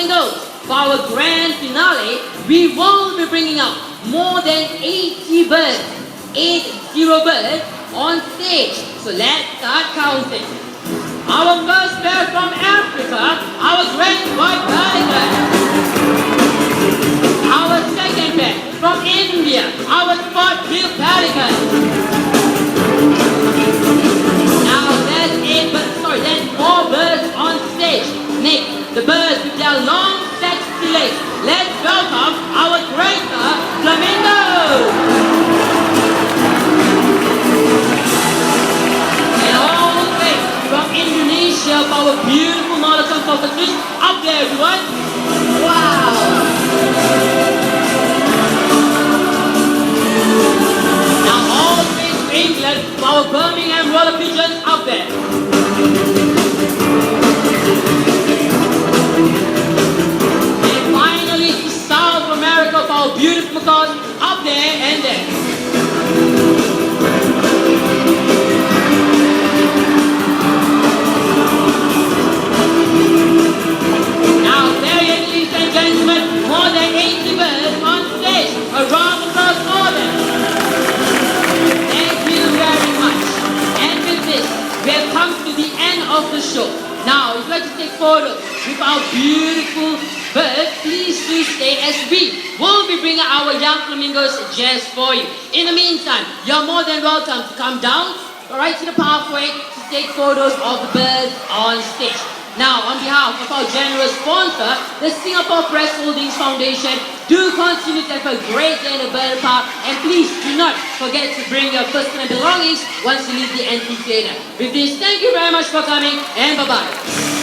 and girls, for our grand finale, we will be bringing up more than 80 birds, 80 birds on stage. So let's start counting. Our first pair from Africa, our great white tiger. Our second pair from India, our spot-billed pelican. Now that's that's 4 birds on stage. Next, the birds with their long, sexy legs. Let's welcome our greater flamingo. And all the way from Indonesia for our beautiful molluscan cockatoos. Up there, everyone. Wow. Now all the way to England for our Birmingham roller pigeons. Up there. And finally to South America for our beautiful macaws. Up there and there. More than 80 birds on stage. A round of applause for them. Thank you very much. And with this, we have come to the end of the show. Now, if you'd like to take photos with our beautiful birds, please do stay as we will be bringing our young flamingos just for you. In the meantime, you're more than welcome to come down right to the pathway to take photos of the birds on stage. Now, on behalf of our generous sponsor, the Singapore Press Holdings Foundation, do continue to have a great day in the bird park, and please do not forget to bring your personal belongings once you leave the amphitheater. With this, thank you very much for coming, and bye-bye.